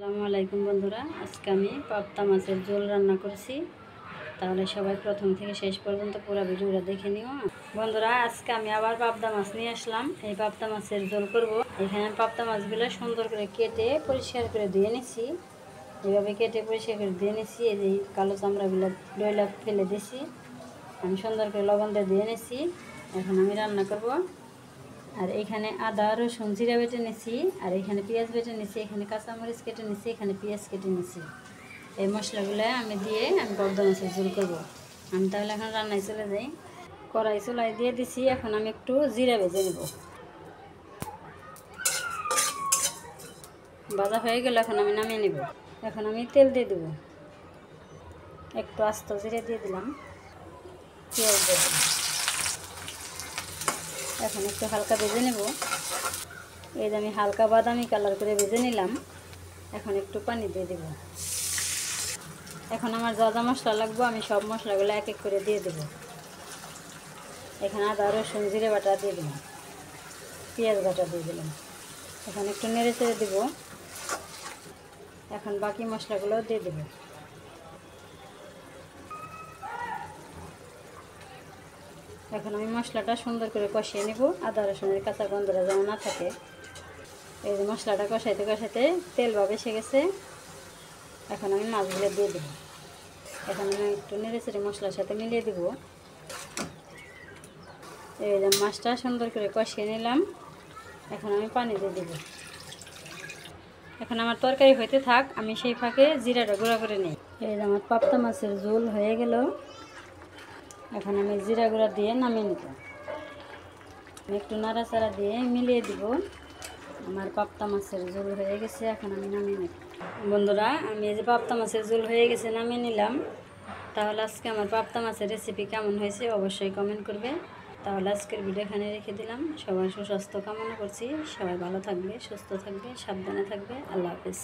আসসালামু আলাইকুম বন্ধুরা, আজকে আমি পাবদা মাছের ঝোল রান্না করছি। তাহলে সবাই প্রথম থেকে শেষ পর্যন্ত পুরো ভিডিওটা দেখে নিও। বন্ধুরা, আজকে আমি আবার পাবদা মাছ নিয়ে আসলাম। এই পাবদা মাছের ঝোল করব। এখানে পাবদা মাছগুলো সুন্দর করে কেটে পরিষ্কার করে ধুয়ে নিছি। এইভাবে কেটে পরিষ্কার করে ধুয়ে নিছি। এই যে কালো চামড়াগুলো ডয়লা ফেলে দিছি। আমি সুন্দর করে লবণ দিয়ে ধুয়ে নিছি। এখন আমি রান্না করব। আর এখানে আদা রসুন জিরা বেটে নিছি, আর এখানে পেঁয়াজ বেটে নিছি, এখানে কাঁচামরিচ কেটে নিছি, এখানে পেঁয়াজ কেটে নিছি। এই মশলাগুলো আমি দিয়ে আমি পাবদা মাছের ঝোল করবো। আমি তাহলে এখন রান্নায় চলে যাই। কড়াই চুলায় দিয়ে দিছি। এখন আমি একটু জিরা ভেজে নেব। ভাজা হয়ে গেলে এখন আমি নামিয়ে নেব। এখন আমি তেল দিয়ে দেবো। একটু আস্ত জিরে দিয়ে দিলাম, পেঁয়াজ দিয়ে দিলাম। এখন একটু হালকা ভেজে নেব। এই যে আমি হালকা বাদামি কালার করে ভেজে নিলাম। এখন একটু পানি দিয়ে দেব। এখন আমার যা যা মশলা লাগবে আমি সব মশলাগুলো এক এক করে দিয়ে দেব। এখানে আদা রসুন জিরে বাটা দিয়ে দিলাম, পেঁয়াজ বাটা দিয়ে দিলাম। এখন একটু নেড়ে চেড়ে দেব। এখন বাকি মশলাগুলো দিয়ে দেব। এখন আমি মশলাটা সুন্দর করে কষিয়ে নেব, আদা রসুনের কাঁচা গন্ধটা যেন না থাকে। এই যে মশলাটা কষাইতে কষাইতে তেল ভাব এসে গেছে। এখন আমি মাছগুলো দিয়ে দেব। এখন আমি একটু নেড়ে চেড়ে মশলার সাথে মিলিয়ে দেব। এই যে মাছটা সুন্দর করে কষিয়ে নিলাম। এখন আমি পানি দিয়ে দেব। এখন আমার তরকারি হইতে থাক, আমি সেই ফাঁকে জিরাটা গুঁড়া করে নিই। এই যে আমার পাবদা মাছের ঝোল হয়ে গেল। এখন আমি জিরা গুঁড়া দিয়ে নামিয়ে নেব। একটু নাড়াচাড়া দিয়ে মিলিয়ে দিব। আমার পাবদা মাছের ঝোল হয়ে গেছে। এখন আমি নামিয়ে নেব। বন্ধুরা, আমি এই যে পাবদা মাছের ঝোল হয়ে গেছে নামিয়ে নিলাম। তাহলে আজকে আমার পাবদা মাছের রেসিপি কেমন হয়েছে অবশ্যই কমেন্ট করবে। তাহলে আজকের ভিডিও এখানে রেখে দিলাম। সবার সুস্বাস্থ্য কামনা করছি। সবাই ভালো থাকবে, সুস্থ থাকবে, সাবধানে থাকবে। আল্লাহ হাফেজ।